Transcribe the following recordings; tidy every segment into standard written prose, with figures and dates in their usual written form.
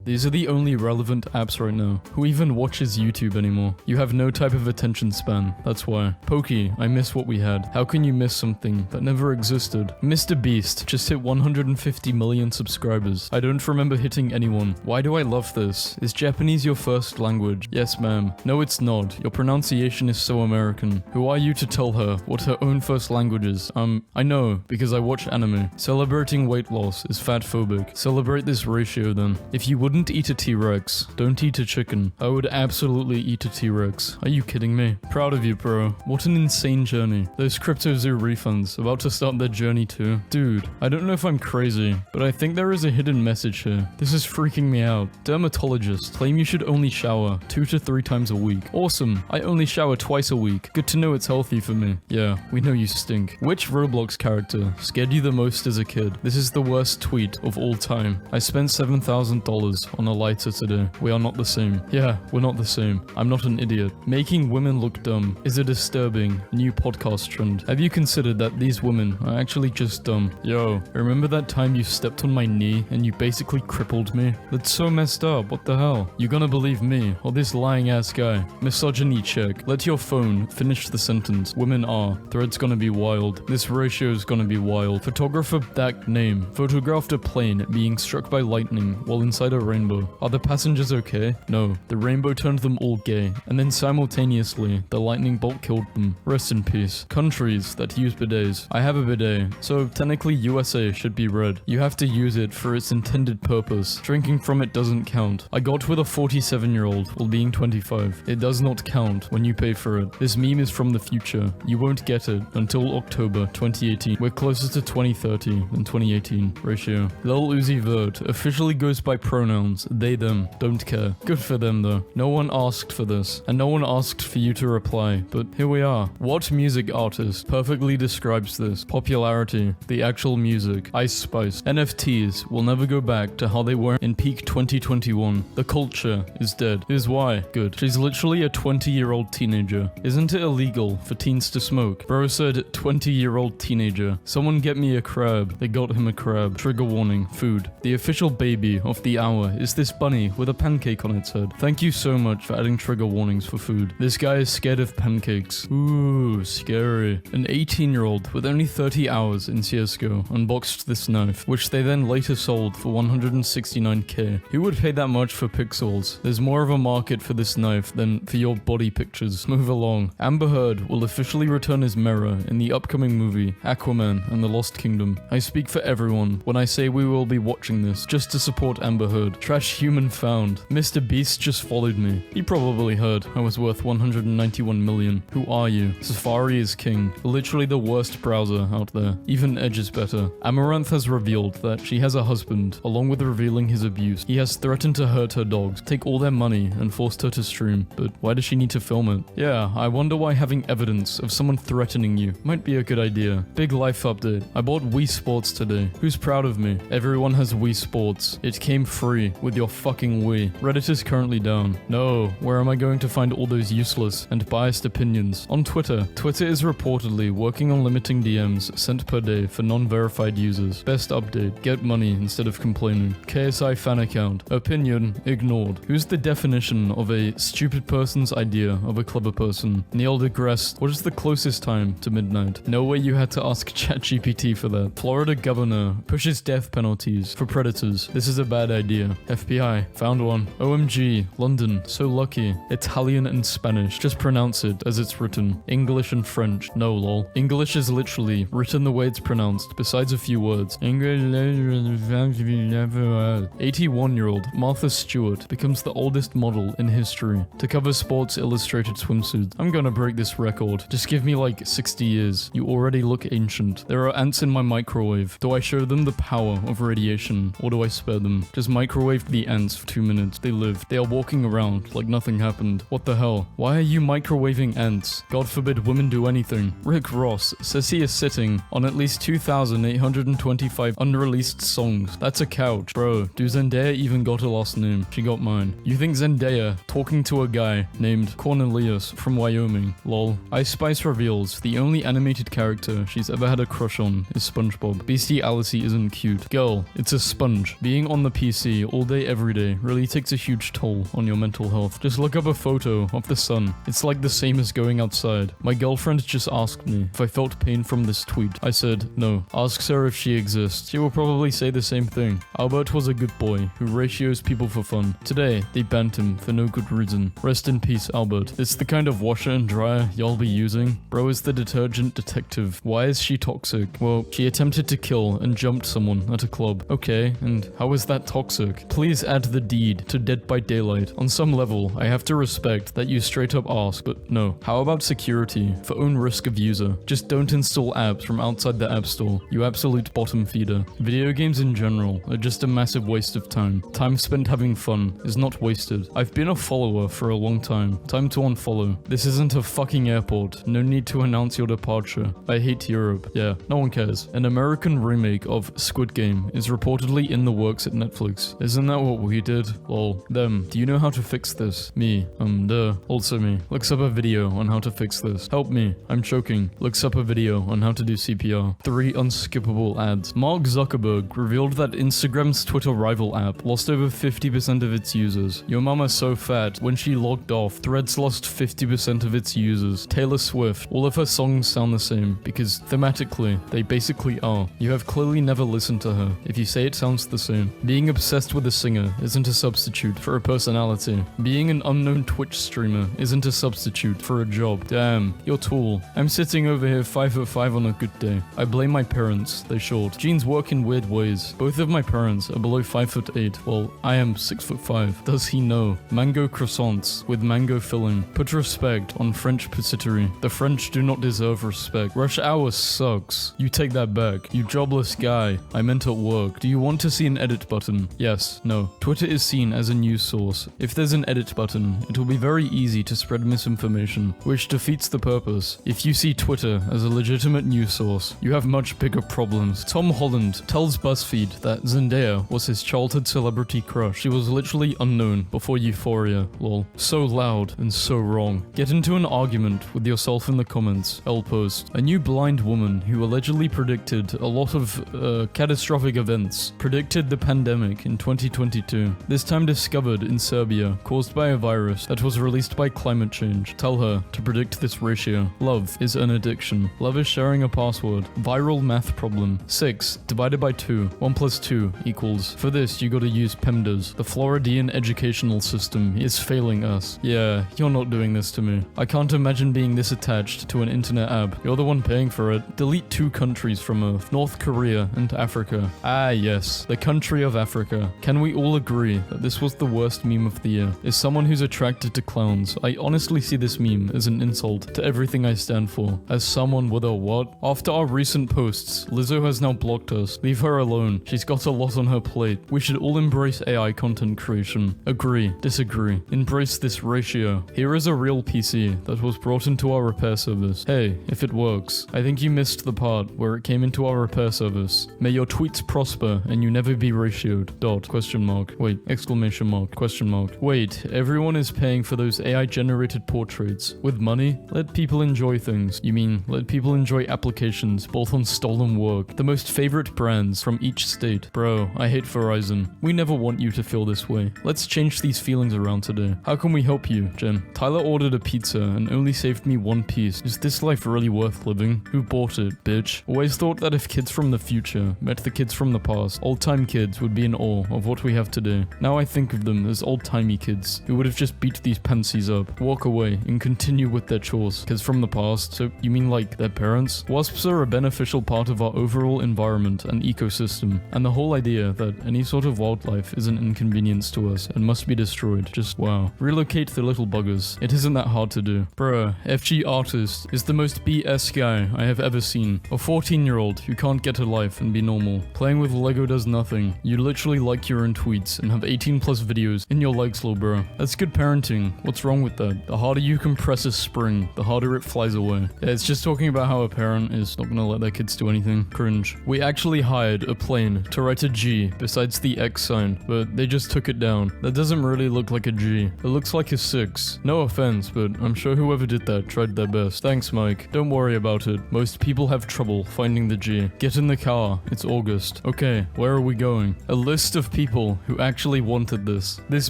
These are the only relevant apps right now. Who even watches YouTube anymore? You have no type of attention span, that's why. Pokey, I miss what we had. How can you miss something that never existed? Mr. Beast just hit 150 million subscribers. I don't remember hitting anyone. Why do I love this? Is Japanese your first language? Yes, ma'am. No, it's not. Your pronunciation is so American. Who are you to tell her what her own first language is? I know, because I watch anime. Celebrating weight loss is fat-phobic. Celebrate this ratio then. If you wouldn't eat a T-Rex, don't eat a chicken. I would absolutely eat a T-Rex. Are you kidding me? Proud of you, bro. What an insane journey. Those CryptoZoo refunds about to start their journey too. Dude, I don't know if I'm crazy, but I think there is a hidden message here. This is freaking me out. Dermatologists claim you should only shower 2 to 3 times a week. Awesome. I only shower twice a week. Good to know it's healthy for me. Yeah, we know you stink. Which Roblox character scared you the most as a kid? This is the worst tweet of all time. I spent $7,000 on a lighter today. We are not the same. Yeah, we're not the same. I'm not an idiot. Making women look dumb is a disturbing new podcast trend. Have you considered that these women are actually just dumb? Yo, remember that time you stepped on my knee and you basically crippled me? That's so messed up. What the hell? You gonna believe me or this lying ass guy? Misogyny check. Let your phone finish the sentence. Women are. Thread's gonna be wild. This ratio is gonna be wild. Photographer that name photographed a plane being struck by lightning while inside a rainbow. Are the passengers okay? No. The rainbow turned them all gay, and then simultaneously the lightning bolt killed them. Rest in peace. Countries that use bidets. I have a bidet, so technically USA should be red. You have to use it for its intended purpose. Drinking from it doesn't count. I got with a 47-year-old while being 25. It does not count when you pay for it. This meme is from the future. You won't get it until October 2018. We're closer to 2030 than 2018 ratio. Lil Uzi Vert officially goes by pronouns they, them. Don't care. Good for them though. No one asked for this, and no one asked for you to reply, but here we are. What music artist perfectly describes this? Popularity. The actual music. Ice Spice. NFTs will never go back to how they were in peak 2021. The culture is dead. Here's why. Good. She's literally a 20-year-old teenager. Isn't it illegal for teens to smoke? Bro said 20-year-old teenager. Someone get me a crab. They got him a crab. Trigger warning. Food. The official baby of the hour is this bunny with a pancake on its head. Thank you so much for adding trigger warnings for food. This guy is scared of pancakes. Ooh, scary. An 18-year-old with only 30 hours in CSGO unboxed this knife, which they then later sold for $169k. Who would pay that much for pixels? There's more of a market for this knife than for your body pictures. Move along. Amber Heard will officially return as Mera in the upcoming movie Aquaman and the Lost Kingdom. I speak for everyone when I say we will be watching this just to support Amber Heard. Trash human found. Mr. Beast just followed me. He probably heard I was worth 191 million. Who are you? Safari is king. Literally the worst browser out there. Even Edge is better. Amaranth has revealed that she has a husband, along with revealing his abuse. He has threatened to hurt her dogs, take all their money, and forced her to stream. But why does she need to film it? Yeah, I wonder why having evidence of someone threatening you might be a good idea. Big life update. I bought Wii Sports today. Who's proud of me? Everyone has Wii Sports. It came free with your fucking Wii. Reddit is currently down. No, where am I going to find all those useless and biased opinions? On Twitter. Twitter is reportedly working on limiting DMs sent per day for non-verified users. Best update. Get money instead of complaining. KSI fan account. Opinion ignored. Who's the definition of a stupid person's idea of a clever person? Neil deGrasse. What is the closest time to midnight? No way you had to ask ChatGPT for that. Florida governor pushes death penalties for predators. This is a bad idea. FBI. Found one. OMG. London. So lucky. Italian and Spanish. Just pronounce it as it's written. English and French. No lol. English is literally written the way it's pronounced, besides a few words. 81-year-old Martha Stewart becomes the oldest model in history to cover Sports Illustrated swimsuits. I'm gonna break this record. Just give me like 60 years. You already look ancient. There are ants in my microwave. Do I show them the power of radiation, or do I spare them? Just microwave the ants for 2 minutes. They live. They are walking around like nothing happened. What the hell? Why are you microwaving ants? God forbid women do anything. Rick Ross says he is sitting on at least 2,825 unreleased songs. That's a couch. Bro, do Zendaya even got a last name? She got mine. You think Zendaya talking to a guy named Cornelius from Wyoming? Lol. Ice Spice reveals the only animated character she's ever had a crush on is SpongeBob. Bestiality isn't cute. Girl, it's a sponge. Being on the PC all day every day really takes a huge toll on your mental health. Just look up a photo of the sun. It's like the same as going outside. My girlfriend just asked me if I felt pain from this tweet. I said no. Ask her if she exists. She will probably say the same thing. Albert was a good boy who ratios people for fun. Today, they banned him for no good reason. Rest in peace, Albert. It's the kind of washer and dryer y'all be using. Bro is the detergent detective. Why is she toxic? Well, she attempted to kill and jumped someone at a club. Okay, and how is that toxic? Please add the deed to Dead by Daylight. On some level, I have to respect that you straight up ask, but no. How about security for own risk of user? Just don't install apps from outside the App Store, you absolute bottom feeder. Video games in general are just a massive waste of time. Time spent having fun is not wasted. I've been a follower for a long time. Time to unfollow. This isn't a fucking airport. No need to announce your departure. I hate Europe. Yeah, no one cares. An American remake of Squid Game is reportedly in the works at Netflix. Isn't that what we did? Lol. Them. Do you know how to fix this? Me. Duh. Also me. Looks up a video on how to fix this. Help me. I'm choking. Looks up a video on how to do CPR. 3 unskippable ads. Mark Zuckerberg revealed that Instagram's Twitter rival app lost over 50% of its users. Your mama's so fat, when she logged off, Threads lost 50% of its users. Taylor Swift, all of her songs sound the same, because thematically, they basically are. You have clearly never listened to her, if you say it sounds the same. Being obsessed with a singer isn't a substitute for a personality. Being an unknown Twitch streamer isn't a substitute for a job. Damn, you're tall. I'm sitting over here 5'5" on a good day. I blame my parents, they're short. Genes work in weird ways. Both of my parents are below 5'8", well, I am 6'5". Does he know? Mango croissants with mango filling. Put respect on French patisserie. The French do not deserve respect. Rush hour sucks. You take that back. You jobless guy. I meant at work. Do you want to see an edit button? Yes. No. Twitter is seen as a news source. If there's an edit button, it will be very easy to spread misinformation, which defeats the purpose. If you see Twitter as a legitimate news source, you have much bigger problems. Tom Holland tells BuzzFeed that Zendaya was his childhood celebrity crush. She was literally unknown before Euphoria. Lol. So loud and so wrong. Get into an argument with yourself in the comments. I'll post. A new blind woman who allegedly predicted a lot of catastrophic events. Predicted the pandemic in 2022. This time discovered in Serbia, caused by a virus that was released by climate change. Tell her to predict this ratio. Love is an addiction. Love is sharing a password. Viral math problem. 6 divided by 2. 1 plus 2 equals. For this, you gotta use PEMDAS. The Floridian educational system is failing us. Yeah, you're not doing this to me. I can't imagine being this attached to an internet app. You're the one paying for it. Delete 2 countries from Earth. North Korea and Africa. Ah yes, the country of Africa. Can we all agree that this was the worst meme of the year? As someone who's attracted to clowns, I honestly see this meme as an insult to everything I stand for. As someone with a what? After our recent posts, Lizzo has now blocked us. Leave her alone. She's got a lot on her plate. We should all embrace AI content creation. Agree, disagree. Embrace this ratio. Here is a real PC that was brought into our repair service. Hey, if it works. I think you missed the part where it came into our repair service. May your tweets prosper and you never be ratioed. Dot. Question mark. Wait. Exclamation mark. Question mark. Wait. Everyone is paying for those AI generated portraits. With money? Let people enjoy things. You mean, let people enjoy applications both on stolen work. The most favorite brands from each state. Bro, I hate Verizon. We never want you to feel this way. Let's change these feelings around today. How can we help you, Jen? Tyler ordered a pizza and only saved me 1 piece. Is this life really worth living? Who bought it, bitch? Always thought that if kids from the future met the kids from the past, old-time kids would be in awe of what we have today. Now I think of them as old-timey kids who would have just beat these pansies up, walk away, and continue with their chores. Kids from the past? So you mean like their parents? Wasps are a beneficial part of our overall environment and ecosystem, and the whole idea that any sort of wildlife is an inconvenience to us and must be destroyed. Just wow. Relocate the little buggers. It isn't that hard to do. Bruh, FG Artist is the most BS guy I have ever seen. A 14-year-old who can't get a life and be normal. Playing with Lego does nothing. You literally like your own tweets and have 18 plus videos in your legs, little bro. That's good parenting. What's wrong with that? The harder you compress a spring, the harder it flies away. Yeah, it's just talking about how a parent is not gonna let their kids do anything. Cringe. We actually hired a plane to write a G besides the X sign, but they just took it down. That doesn't really look like a G. It looks like a 6. No offense, but I'm sure whoever did that tried their best. Thanks, Mike. Don't worry about it. Most people have trouble finding the G. Get in the car. It's August. Okay, where are we going? A list of people who actually wanted this. This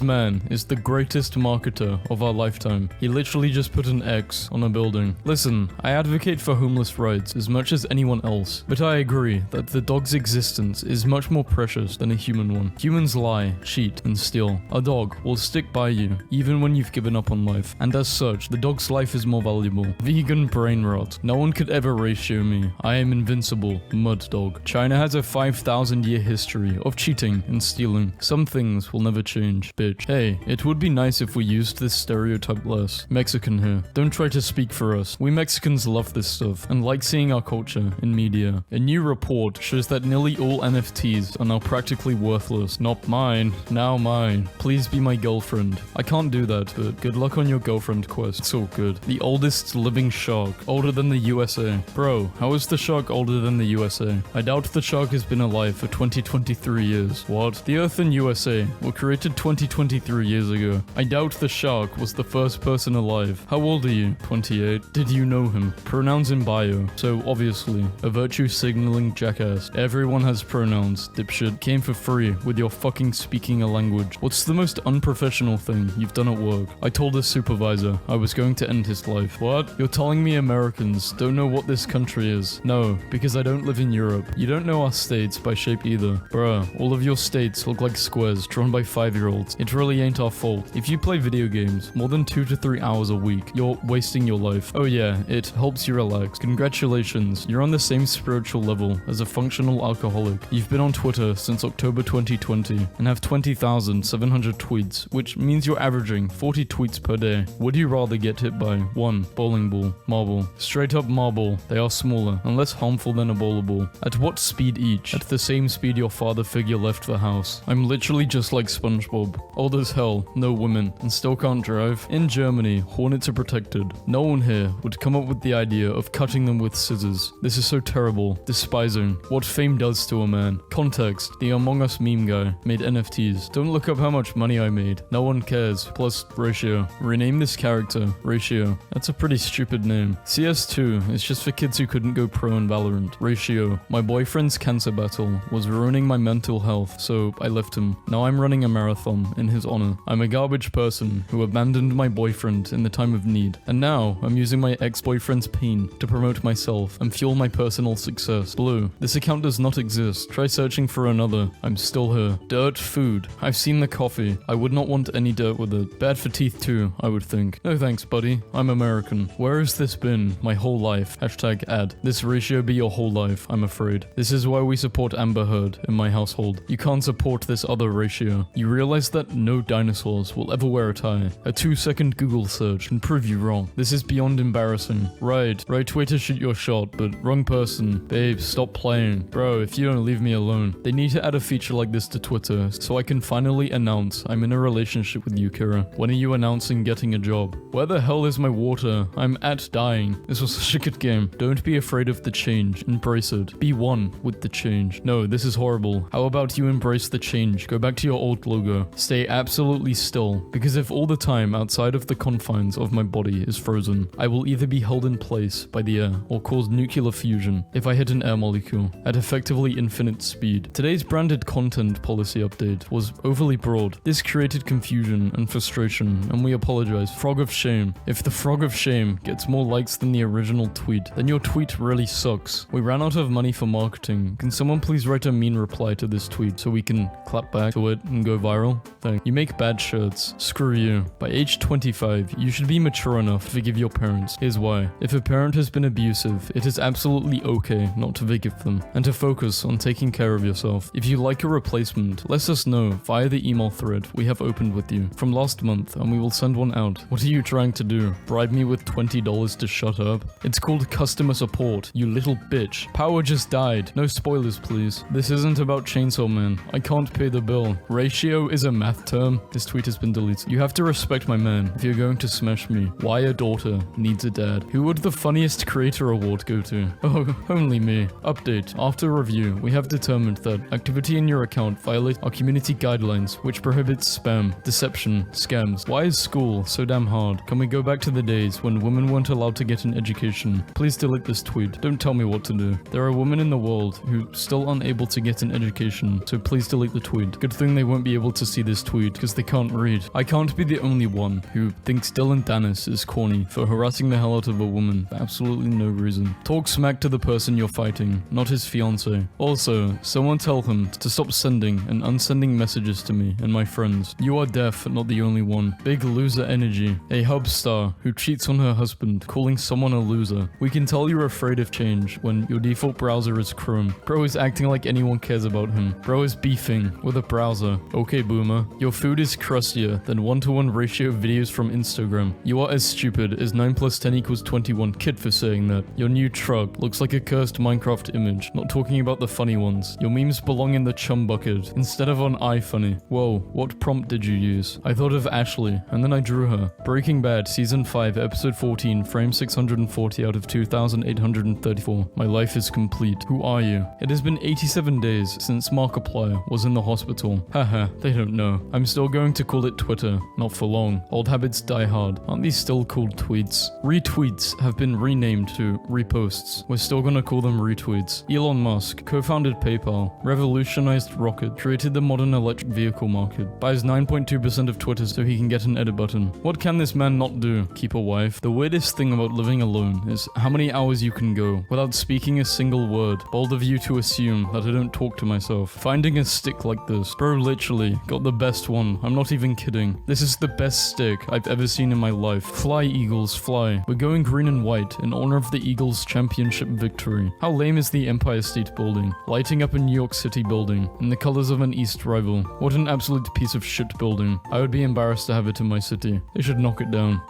man is the greatest marketer of our lifetime. He literally just put an X on a building. Listen, I advocate for homeless rights as much as anyone else, but I agree that the dog's existence is much more precious than a human one. Humans lie, cheat, and steal. A dog will stick by you even when you've given up on life, and as such, the dog's life is more valuable. Vegan brain rot. No one could ever ratio me. I am invincible. Mud dog. China has a 5,000-year history of cheating and stealing. Some things will never change, bitch. Hey, it would be nice if we used this stereotype less. Mexican here. Don't try to speak for us. We Mexicans love this stuff and like seeing our culture in media. A new report shows that nearly all NFTs are now practically worthless. Not mine, now mine. Please be my girlfriend. I can't do that, but good luck on your girlfriend quest. It's all good. The oldest living shark, older than the USA. Bro, how is the shark older than the USA? I doubt the shark has been alive for 23 years. What? The Earth and USA were created 23 years ago. I doubt the shark was the first person alive. How old are you? 28. Did you know him? Pronouns in bio. So obviously, a virtue signaling jackass. Everyone has pronouns, dipshit. Came for free with your fucking speaking a language. What's the most unprofessional thing you've done at work? I told a supervisor I was going to end his life. What? You're telling me Americans don't know what this country is? No, because I don't live in Europe. You don't know our states by shape either. Bruh, all of your states look like squares drawn by 5-year-olds. It really ain't our fault. If you play video games more than 2 to 3 hours a week, you're wasting your life. Oh yeah, it helps you relax. Congratulations, you're on the same spiritual level as a functional alcoholic. You've been on Twitter since October 2020 and have 20,700 tweets, which means you're averaging 40 tweets per day. Would you rather get hit by 1. Bowling ball, marble, straight up marble? They are smaller and less harmful than a bowler ball. At what speed each? At the same speed your father figure left the house. I'm literally just like SpongeBob. Old as hell, no women, and still can't drive. In Germany, hornets are protected. No one here would come up with the idea of cutting them with scissors. This is so terrible, despising. What fame does to a man. Context, the Among Us meme guy made NFTs. Don't look up how much money I made. No one cares. Plus, Ratio. Rename this character, Ratio. That's a pretty stupid name. CS2 is just for kids who couldn't go pro in Valorant. Ratio. My boyfriend's cancer battle was ruining my mental health, so I left him. Now I'm running a marathon in his honor. I'm a garbage person who abandoned my boyfriend in the time of need. And now I'm using my ex-boyfriend's pain to promote myself and fuel my personal success. Blue. This account does not exist. Try searching for another. I'm still here. Dirt food. I've seen the coffee. I would not want any dirt with it. Bad for teeth too, I would think. No thanks, buddy. I'm American. Where has this been my whole life? Hashtag ad. This Ratio be your whole life, I'm afraid. This is why we support Amber Heard in my household. You can't support this other Ratio. You realize that no dinosaurs will ever wear a tie. A 2-second Google search can prove you wrong. This is beyond embarrassing. Right way to shoot your shot, but wrong person. Babe, stop playing. Bro, if you don't leave me alone. They need to add a feature like this to Twitter so I can finally announce I'm in a relationship with you, Kira. When are you announcing getting a job? Where the hell is my water? I'm at dying. This was such a good game. Don't be afraid of the change. Embrace it. Be one with the change. No, this is horrible. How about you embrace the change? Go back to your old logo. Stay absolutely still, because if all the time outside of the confines of my body is frozen, I will either be held in place by the air or cause nuclear fusion if I hit an air molecule at effectively infinite speed. Today's branded content policy update was overly broad. This created confusion and frustration, and we apologize. Frog of shame. If the frog of shame gets more likes than the original tweet, then your tweet really sucks. We ran out of money for marketing. Can someone please write a mean reply to this tweet so we can clap back to it and go viral? Thanks. You make bad shirts. Screw you. By age 25, you should be mature enough to forgive your parents. Here's why. If a parent has been abusive, it is absolutely okay not to forgive them and to focus on taking care of yourself. If you like a replacement, let us know via the email thread we have opened with you from last month, and we will send one out. What are you trying to do? Bribe me with $20 to shut up? It's called customer support, you little bitch. Power just died. No spoilers, please. This isn't about Chainsaw Man. I can't pay the bill. Ratio is a math term. This tweet has been deleted. You have to respect my man if you're going to smash me. Why a daughter needs a dad. Who would the funniest creator award go to? Oh, only me. Update. After review, we have determined that activity in your account violates our community guidelines, which prohibits spam, deception, scams. Why is school so damn hard? Can we go back to the days when women weren't allowed to get an education? Please delete this tweet. Don't tell me what to do. There are women in the world who still unable to get an education, so please delete Delete the tweet. Good thing they won't be able to see this tweet because they can't read. I can't be the only one who thinks Dylan Dennis is corny for harassing the hell out of a woman for absolutely no reason. Talk smack to the person you're fighting, not his fiance. Also, someone tell him to stop sending and unsending messages to me and my friends. You are deaf, not the only one. Big loser energy. A hub star who cheats on her husband, calling someone a loser. We can tell you're afraid of change when your default browser is Chrome. Bro is acting like anyone cares about him. Bro is beefing with a browser. Okay, boomer. Your food is crustier than 1-to-1 ratio videos from Instagram. You are as stupid as 9 plus 10 equals 21 kid for saying that. Your new truck looks like a cursed Minecraft image. Not talking about the funny ones. Your memes belong in the chum bucket instead of on iFunny. Whoa, what prompt did you use? I thought of Ashley, and then I drew her. Breaking Bad Season 5 Episode 14 frame 640 out of 2834. My life is complete. Who are you? It has been 87 days since Markiplier was in the hospital. Haha, they don't know. I'm still going to call it Twitter. Not for long. Old habits die hard. Aren't these still called tweets? Retweets have been renamed to reposts. We're still gonna call them retweets. Elon Musk co-founded PayPal, revolutionized Rocket, created the modern electric vehicle market, buys 9.2% of Twitter so he can get an edit button. What can this man not do? Keep a wife? The weirdest thing about living alone is how many hours you can go without speaking a single word. Bold of you to assume that I don't talk to myself. Finding a stick like this. Bro literally got the best one. I'm not even kidding. This is the best stick I've ever seen in my life. Fly, Eagles, fly. We're going green and white in honor of the Eagles' championship victory. How lame is the Empire State Building? Lighting up a New York City building in the colors of an East rival. What an absolute piece of shit building. I would be embarrassed to have it in my city. They should knock it down.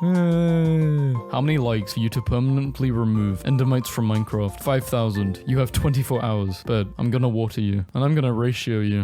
How many likes for you to permanently remove endermites from Minecraft? 5,000. You have 24 hours. But I'm gonna water you. And I'm gonna ratio you.